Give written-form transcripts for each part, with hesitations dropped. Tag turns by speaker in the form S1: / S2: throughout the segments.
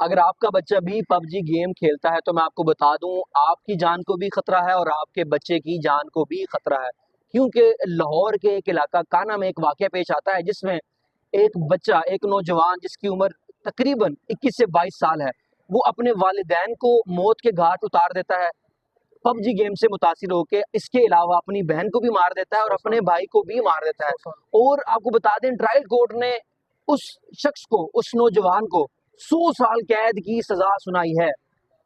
S1: अगर आपका बच्चा भी पबजी गेम खेलता है तो मैं आपको बता दूं, आपकी जान को भी खतरा है और आपके बच्चे की जान को भी खतरा है। क्योंकि लाहौर के एक इलाका काना में एक वाकया पेश आता है जिसमें एक बच्चा, एक नौजवान जिसकी उम्र तकरीबन 21 से 22 साल है, वो अपने वालिदैन को मौत के घाट उतार देता है पबजी गेम से मुतासिर होके। इसके अलावा अपनी बहन को भी मार देता है और अपने भाई को भी मार देता है। और आपको बता दें, ट्रायल कोर्ट ने उस शख्स को, उस नौजवान को 100 साल कैद की सजा सुनाई है।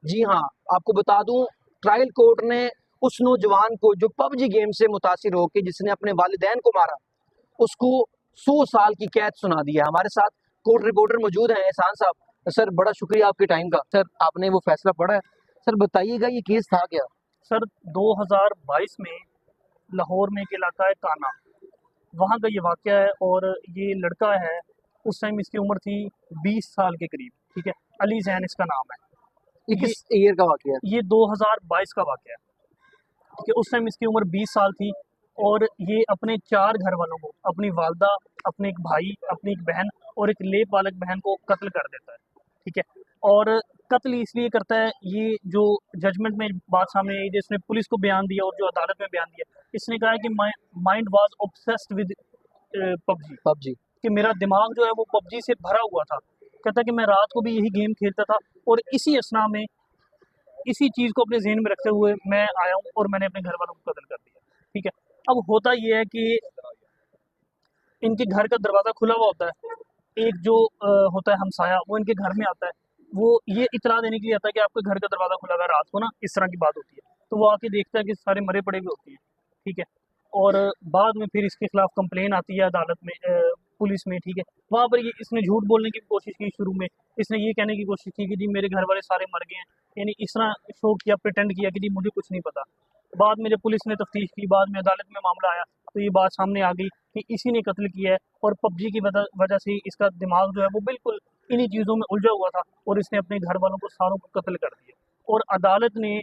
S1: जी हाँ, आपको बता दूं, ट्रायल कोर्ट ने उस नौजवान को जो पबजी गेम से मुतासिर होकर जिसने अपने वालिदैन को मारा, उसको 100 साल की कैद सुना दी है। हमारे साथ कोर्ट रिपोर्टर मौजूद हैं, एहसान साहब। सर, बड़ा शुक्रिया आपके टाइम का। सर, आपने वो फैसला पढ़ा है? सर बताइएगा, ये केस था क्या?
S2: सर 2022 में लाहौर में एक इलाका है काना, वहाँ का ये वाक़या है। और ये लड़का है, उस टाइम इसकी उम्र थी 20 साल के करीब, ठीक है। अली जैन इसका नाम है।
S1: ये किस ईयर का वाकया है?
S2: ये 2022 का वाक़या है, ठीक है। उस टाइम इसकी उम्र 20 साल थी और ये अपने 4 घर वालों को, अपनी वालदा, अपने एक भाई, अपनी एक बहन और एक लेप पालक बहन को कत्ल कर देता है, ठीक है। और कत्ल इसलिए करता है, ये जो जजमेंट में बात सामने आई, जिसने पुलिस को बयान दिया और जो अदालत में बयान दिया, इसने कहा है कि mind was obsessed with PUBG, कि मेरा दिमाग जो है वो पबजी से भरा हुआ था। कहता है कि मैं रात को भी यही गेम खेलता था और इसी असना में इसी चीज़ को अपने ज़हन में रखते हुए मैं आया हूँ और मैंने अपने घर वालों को कत्ल कर दिया, ठीक है। अब होता ये है कि इनके घर का दरवाज़ा खुला हुआ होता है। एक जो होता है हमसाया, वो इनके घर में आता है। वो ये इत्तला देने के लिए आता है कि आपके घर का दरवाज़ा खुला हुआ है रात को ना, इस तरह की बात होती है। तो वो आके देखता है कि सारे मरे पड़े हुए होते हैं, ठीक है। और बाद में फिर इसके खिलाफ कंप्लेन आती है अदालत में, पुलिस में, ठीक है। वहाँ पर ये इसने झूठ बोलने की कोशिश की शुरू में। इसने ये कहने की कोशिश की कि जी मेरे घर वाले सारे मर गए हैं, यानी इस तरह शो किया, प्रिटेंड किया कि जी मुझे कुछ नहीं पता। बाद में जब पुलिस ने तफ्तीश की, बाद में अदालत में मामला आया, तो ये बात सामने आ गई कि इसी ने कत्ल किया है और पबजी की वजह से इसका दिमाग जो है वो बिल्कुल इन्हीं चीज़ों में उलझा हुआ था और इसने अपने घर वालों को सारों को कत्ल कर दिया। और अदालत ने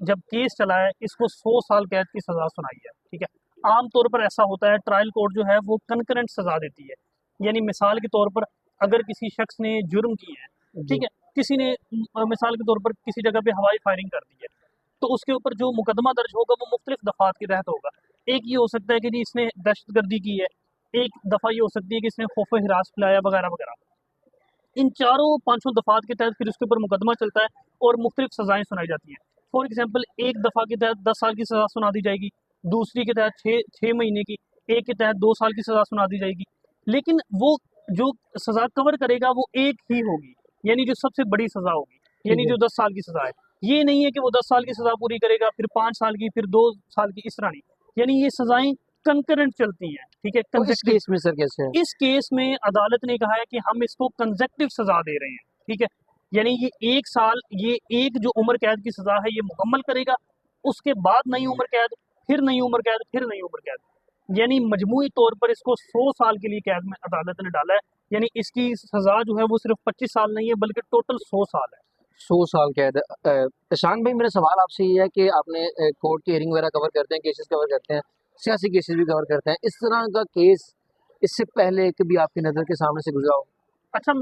S2: जब केस चला है, इसको 100 साल कैद की सज़ा सुनाई है, ठीक है। आम तौर पर ऐसा होता है, ट्रायल कोर्ट जो है वो कंकरेंट सज़ा देती है। यानी मिसाल के तौर पर अगर किसी शख्स ने जुर्म किए हैं, ठीक है, किसी ने मिसाल के तौर पर किसी जगह पे हवाई फायरिंग कर दी है, तो उसके ऊपर जो मुकदमा दर्ज होगा वो मुख्तलिफ दफ़ात के तहत होगा। एक ये हो सकता है कि जी इसने दहशतगर्दी की है, एक दफ़ा ये हो सकती है कि इसने खौफ हिरास फैलाया वगैरह वगैरह। इन चारों पांचों दफ़ात के तहत फिर उसके ऊपर मुकदमा चलता है और मुख्तलिफ सज़ाएँ सुनाई जाती हैं। फॉर एग्जाम्पल, एक दफ़ा के तहत 10 साल की सज़ा सुना दी जाएगी, दूसरी के तहत 6 महीने की, एक के तहत 2 साल की सज़ा सुना दी जाएगी। लेकिन वो जो सज़ा कवर करेगा वो एक ही होगी, यानी जो सबसे बड़ी सज़ा होगी, यानी जो 10 साल की सज़ा है। ये नहीं है कि वो 10 साल की सज़ा पूरी करेगा, फिर 5 साल की, फिर 2 साल की, इस तरह नहीं। यानी ये सज़ाएँ कंकरेंट चलती हैं, ठीक है।
S1: तो इस केस में सर कैसे है?
S2: इस केस में अदालत ने कहा है कि हम इसको कंसेक्टिव सजा दे रहे हैं, ठीक है। यानी ये 1 साल, ये एक जो उम्र कैद की सजा है ये मुकम्मल करेगा, उसके बाद नई उम्र कैद, फिर नई उम्र कैद, फिर नई उम्र कैद। यानी मजमूई तौर पर इसको 100 साल के लिए कैद में अदालत ने डाला है। यानी इसकी सजा जो है वो सिर्फ 25 साल नहीं है, बल्कि टोटल 100 साल है।
S1: 100 साल कैद। ईशान भाई, मेरा सवाल आपसे ये है कि आपने कोर्ट की हियरिंग वगैरह कवर करते हैं, केसेस कवर करते हैं, सियासी केसेस भी कवर करते हैं, इस तरह का केस इससे पहले कभी आपकी नज़र के सामने से गुजरा हो?
S2: अच्छा,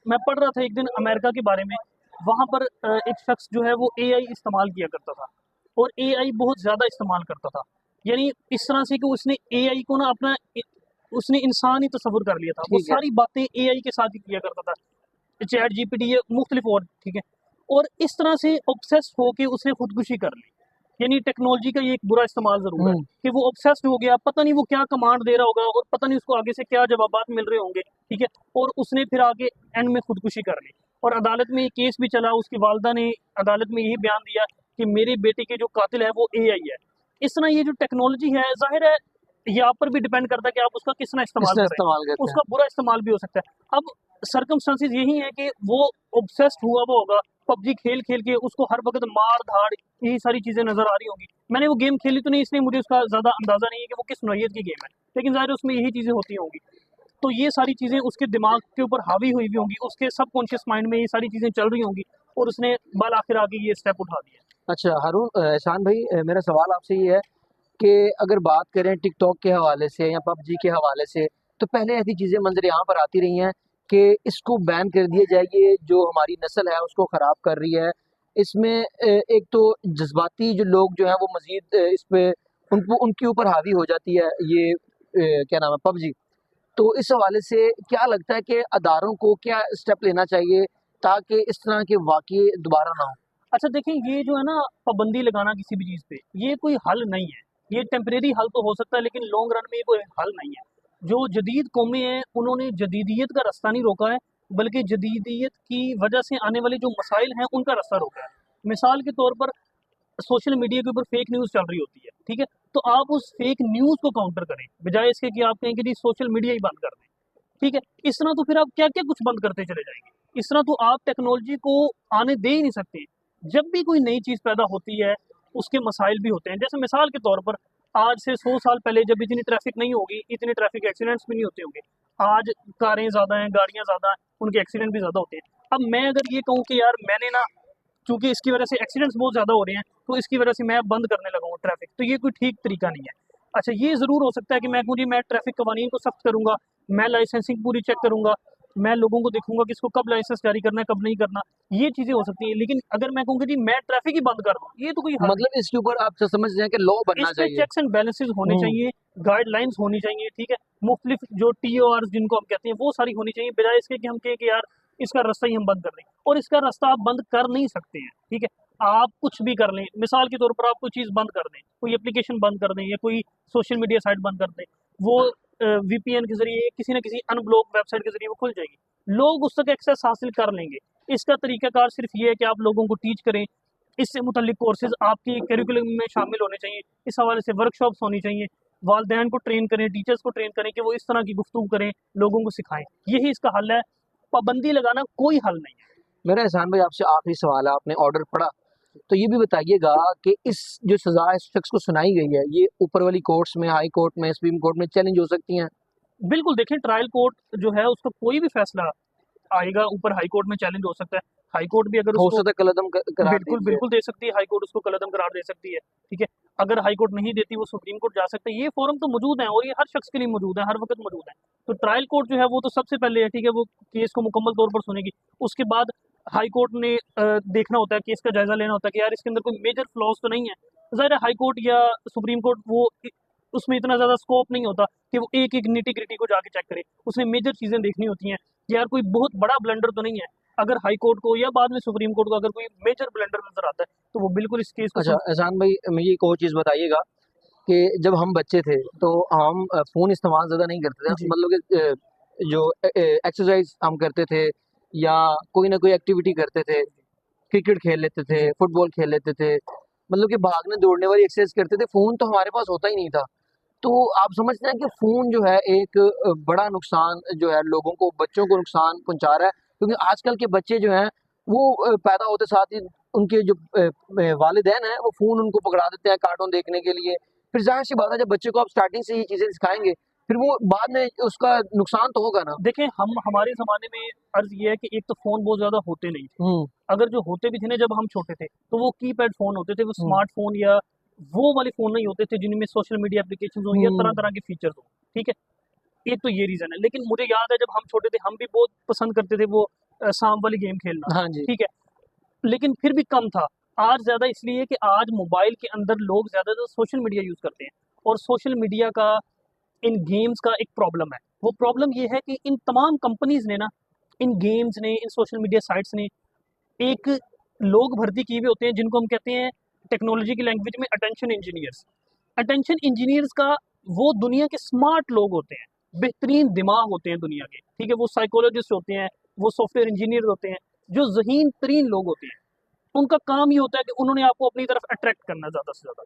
S2: मैं पढ़ रहा था एक दिन अमेरिका के बारे में। वहाँ पर एक शख्स जो है वो एआई इस्तेमाल किया करता था और एआई बहुत ज़्यादा इस्तेमाल करता था। यानी इस तरह से कि उसने एआई को ना उसने इंसान ही तस्वुर कर लिया था। वो
S1: ठीक है।
S2: सारी बातें एआई के साथ ही किया करता था। चैट जीपीटी, ये मुख्तलिफ और, ठीक है। और इस तरह से ऑब्सेस्ड होके उसने खुदकुशी कर ली। यानी टेक्नोलॉजी का ये एक बुरा इस्तेमाल ज़रूर है कि वो ऑब्सेस्ड हो गया, पता नहीं वो क्या कमांड दे रहा होगा और पता नहीं उसको आगे से क्या जवाबात मिल रहे होंगे, ठीक है। और उसने फिर आगे एंड में खुदकुशी कर ली और अदालत में ये केस भी चला। उसकी वालदा ने अदालत में यही बयान दिया कि मेरे बेटे के जो कातिल है वो एआई है। इस तरह ये जो टेक्नोलॉजी है, जाहिर है ये आप पर भी डिपेंड करता है कि आप उसका किस तरह इस्तेमाल
S1: इसका
S2: कर रहे
S1: इस्तेमाल
S2: हैं।
S1: करते हैं।
S2: उसका बुरा इस्तेमाल भी हो सकता है। अब सर्कमस्टांसिस यही है कि वो ऑब्सेस्ड हुआ वो होगा पबजी खेल खेल के, उसको हर वक्त मार धाड़ यही सारी चीजें नजर आ रही होंगी। मैंने वो गेम खेली तो नहीं, इसलिए मुझे उसका ज्यादा अंदाजा नहीं है कि वो किस नौइयत की गेम है, लेकिन जाहिर है उसमें यही चीजें होती होंगी। तो ये सारी चीजें उसके दिमाग के ऊपर हावी हुई भी होंगी, उसके सबकॉन्शियस माइंड में ये सारी चीजें चल रही होंगी और उसने बाल आखिर आगे ये स्टेप उठा दिया।
S1: अच्छा हारून, एहसान भाई, मेरा सवाल आपसे ये है कि अगर बात करें टिकटॉक के हवाले से या पबजी के हवाले से, तो पहले ऐसी चीज़ें मंजर यहाँ पर आती रही हैं कि इसको बैन कर दिया जाए, ये जो हमारी नस्ल है उसको ख़राब कर रही है। इसमें एक तो जज्बाती जो लोग जो हैं वो मज़ीद इस पे उनको उनके ऊपर हावी हो जाती है ये क्या नाम है पबजी। तो इस हवाले से क्या लगता है कि अदारों को क्या स्टेप लेना चाहिए ताकि इस तरह के वाक़ये दोबारा ना हो?
S2: अच्छा देखिए, ये जो है ना पाबंदी लगाना किसी भी चीज़ पे, ये कोई हल नहीं है। ये टेम्परेरी हल तो हो सकता है, लेकिन लॉन्ग रन में ये कोई हल नहीं है। जो जदीद कौमें हैं, उन्होंने जदीदियत का रास्ता नहीं रोका है, बल्कि जदीदियत की वजह से आने वाले जो मसाइल हैं, उनका रास्ता रोका है। मिसाल के तौर पर सोशल मीडिया के ऊपर फेक न्यूज़ चल रही होती है, ठीक है? तो आप उस फेक न्यूज़ को काउंटर करें, बजाय इसके कि आप कहें कि जी सोशल मीडिया ही बंद कर दें, ठीक है? इस तरह तो फिर आप क्या-क्या कुछ बंद करते चले जाएँगे। इस तरह तो आप टेक्नोलॉजी को आने दे ही नहीं सकते। जब भी कोई नई चीज़ पैदा होती है, उसके मसाइल भी होते हैं। जैसे मिसाल के तौर पर आज से 100 साल पहले जब इतनी ट्रैफ़िक नहीं होगी, इतने ट्रैफ़िक एक्सीडेंट्स भी नहीं होते होंगे। आज कारें ज़्यादा हैं, गाड़ियाँ ज़्यादा हैं, उनके एक्सीडेंट भी ज़्यादा होते हैं। अब मैं अगर ये कहूँ कि यार मैंने ना, चूँकि इसकी वजह से एक्सीडेंट्स बहुत ज़्यादा हो रहे हैं, तो इसकी वजह से मैं बंद करने लगा हूँ ट्रैफ़िक, तो ये कोई ठीक तरीका नहीं है। अच्छा, ये ज़रूर हो सकता है कि मैं कहूँ जी मैं ट्रैफ़िक कवानीन को सख्त करूँगा, मैं लाइसेंसिंग पूरी चेक करूँगा, मैं लोगों को देखूँगा कि इसको कब लाइसेंस जारी करना है, कब नहीं करना, ये चीज़ें हो सकती हैं। लेकिन अगर मैं कहूँ कि जी मैं ट्रैफ़िक ही बंद कर दूँ, ये तो कोई हल नहीं
S1: मतलब इसके ऊपर आप समझ रहे हैं कि लॉ
S2: है।
S1: बनना
S2: इस पे
S1: चाहिए।
S2: चेक्स एंड बैलेंसेस होने
S1: हुँ।
S2: चाहिए, गाइडलाइंस होनी चाहिए, ठीक है? मुख्तलिफ जो टीओआरस जिनको हम कहते हैं, वो सारी होनी चाहिए, बजाय इसके कि हम कहें कि यार इसका रास्ता ही हम बंद कर दें। और इसका रास्ता आप बंद कर नहीं सकते हैं, ठीक है? आप कुछ भी कर लें, मिसाल के तौर पर आप कोई चीज़ बंद कर दें, कोई एप्लीकेशन बंद कर दें या कोई सोशल मीडिया साइट बंद कर दें, वो वीपीएन के ज़रिए किसी न किसी अनब्लॉक वेबसाइट के ज़रिए वो खुल जाएगी। लोग उस तक एक्सेस हासिल कर लेंगे। इसका तरीकाकार सिर्फ़ ये है कि आप लोगों को टीच करें, इससे मुतल्लिक कोर्सेज़ आपकी करिकुलम में शामिल होने चाहिए, इस हवाले से वर्कशॉप्स होनी चाहिए, वालिदैन को ट्रेन करें, टीचर्स को ट्रेन करें कि वो इस तरह की गुफ्तगू करें, लोगों को सिखाएँ। यही इसका हल है, पाबंदी लगाना कोई हल नहीं है।
S1: मेरा एहसान भाई आपसे आखिरी सवाल है, आपने ऑर्डर पढ़ा, तो ये भी बताइएगा कि इस जो सज़ा इस शख्स को सुनाई गई है, ये ऊपर वाली कोर्ट्स में, हाई कोर्ट में, सुप्रीम कोर्ट में चैलेंज हो सकती हैं?
S2: बिल्कुल, देखिए ट्रायल कोर्ट जो है उसका कोई भी फैसला आएगा, ऊपर हाई कोर्ट में चैलेंज हो सकता है। हाई कोर्ट भी अगर
S1: हो
S2: उसको
S1: सकता है कलअदम करार दे
S2: बिल्कुल,
S1: दिया
S2: बिल्कुल दे सकती है, हाई कोर्ट उसको कलअदम करार दे सकती है, ठीक है? अगर हाई कोर्ट नहीं देती, वो सुप्रीम कोर्ट जा सकते हैं। ये फोरम तो मौजूद हैं और ये हर शख्स के लिए मौजूद है, हर वक़्त मौजूद है। तो ट्रायल कोर्ट जो है वो तो सबसे पहले है, ठीक है? वो केस को मुकम्मल तौर पर सुनेगी। उसके बाद हाई कोर्ट ने देखना होता है, केस का जायज़ा लेना होता है कि यार इसके अंदर कोई मेजर फ्लॉज़ तो नहीं है। ज़ाहिर है हाई कोर्ट या सुप्रीम कोर्ट वो उसमें इतना ज़्यादा स्कोप नहीं होता कि वो एक-एक निटी-ग्रिटी को जाके चेक करे। उसने मेजर चीज़ें देखनी होती हैं कि यार कोई बहुत बड़ा ब्लंडर तो नहीं है। अगर हाई कोर्ट को या बाद में सुप्रीम कोर्ट को अगर कोई मेजर ब्लंडर नज़र आता है, तो वो बिल्कुल इस केस को
S1: अच्छा, एहसान भाई मुझे एक और चीज़ बताइएगा कि जब हम बच्चे थे, तो हम फ़ोन इस्तेमाल ज़्यादा नहीं करते थे।
S2: जी।
S1: मतलब कि जो एक्सरसाइज़ हम करते थे या कोई ना कोई एक्टिविटी करते थे, क्रिकेट खेल लेते थे,
S2: जी।
S1: फुटबॉल खेल लेते थे, मतलब कि भागने दौड़ने वाली एक्सरसाइज करते थे, फ़ोन तो हमारे पास होता ही नहीं था। तो आप समझते हैं कि फ़ोन जो है एक बड़ा नुकसान जो है लोगों को, बच्चों को नुकसान पहुँचा रहा है? क्योंकि आजकल के बच्चे जो हैं वो पैदा होते साथ ही उनके जो वालिदैन हैं वो फ़ोन उनको पकड़ा देते हैं कार्टून देखने के लिए। फिर ज़ाहिर-सी बात है जब बच्चे को आप स्टार्टिंग से ये चीज़ें सिखाएँगे, फिर वो बाद में उसका नुकसान तो होगा ना?
S2: देखें, हम हमारे ज़माने में अर्ज़ ये है कि एक तो फ़ोन बहुत ज़्यादा होते नहीं थे।
S1: हुँ,
S2: अगर जो होते भी थे ना जब हम छोटे थे, तो वो कीपैड फ़ोन होते थे, वो
S1: हुँ,
S2: स्मार्टफ़ोन या वो वाले फ़ोन नहीं होते थे जिनमें सोशल मीडिया एप्लीकेशंस हों या
S1: हुँ।
S2: तरह-तरह के फीचर्स हों, ठीक है? एक तो ये रीज़न है। लेकिन मुझे याद है जब हम छोटे थे, हम भी बहुत पसंद करते थे वो सांप वाली गेम खेलना,
S1: हाँ जी।
S2: ठीक है? लेकिन फिर भी कम था। आज ज़्यादा इसलिए कि आज मोबाइल के अंदर लोग ज़्यादातर सोशल मीडिया यूज़ करते हैं और सोशल मीडिया का इन गेम्स का एक प्रॉब्लम है। वो प्रॉब्लम ये है कि इन तमाम कंपनीज़ ने ना, इन गेम्स ने, इन सोशल मीडिया साइट्स ने एक लोग भर्ती किए हुए होते हैं जिनको हम कहते हैं टेक्नोलॉजी की लैंग्वेज में अटेंशन इंजीनियर्स। अटेंशन इंजीनियर्स का वो दुनिया के स्मार्ट लोग होते हैं, बेहतरीन दिमाग होते हैं दुनिया के, ठीक है? वो साइकोलॉजिस्ट होते हैं, वो सॉफ्टवेयर इंजीनियर होते हैं, जो ज़हीन तरीन लोग होते हैं। उनका काम ये होता है कि उन्होंने आपको अपनी तरफ अट्रैक्ट करना है ज़्यादा से ज़्यादा।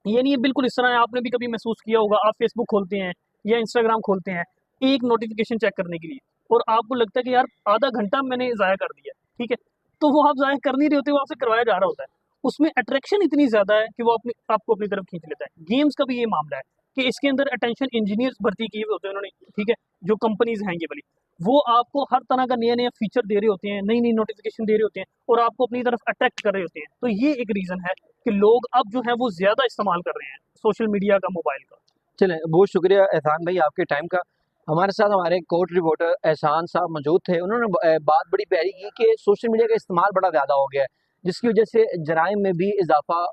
S2: ये नहीं है बिल्कुल इस तरह है, आपने भी कभी महसूस किया होगा, आप फेसबुक खोलते हैं या इंस्टाग्राम खोलते हैं, एक नोटिफ़िकेशन चेक करने के लिए और आपको लगता है कि यार आधा घंटा मैंने ज़ाया कर दिया, ठीक है? तो वो आप ज़ाया कर नहीं रहे होते, वो आपसे करवाया जा रहा होता है। उसमें अट्रैक्शन इतनी ज़्यादा है कि वो आपको अपनी तरफ खींच लेता है। गेम्स का भी ये मामला है कि इसके अंदर अटेंशन इंजीनियर्स भर्ती किए हुए होते हैं उन्होंने, ठीक है? जो कंपनीज़ हैं ये वाली, वो आपको हर तरह का नया-नया फीचर दे रहे होते हैं, नई-नई नोटिफ़िकेशन दे रहे होते हैं और आपको अपनी तरफ अट्रैक्ट कर रहे होते हैं। तो ये एक रीज़न है कि लोग अब जो हैं वो ज़्यादा इस्तेमाल कर रहे हैं सोशल मीडिया का, मोबाइल का।
S1: चलें, बहुत शुक्रिया एहसान भाई आपके टाइम का। हमारे साथ हमारे कोर्ट रिपोर्टर एहसान साहब मौजूद थे। उन्होंने बात बड़ी प्यारी की कि सोशल मीडिया का इस्तेमाल बड़ा ज़्यादा हो गया है, जिसकी वजह से जराइम में भी इजाफा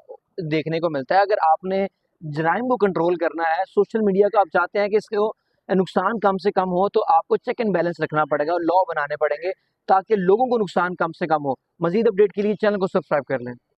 S1: देखने को मिलता है। अगर आपने जराइम को कंट्रोल करना है, सोशल मीडिया का आप चाहते हैं कि इसको नुकसान कम से कम हो, तो आपको चेक एंड बैलेंस रखना पड़ेगा और लॉ बनाने पड़ेंगे ताकि लोगों को नुकसान कम से कम हो। मजीद अपडेट के लिए चैनल को सब्सक्राइब कर लें।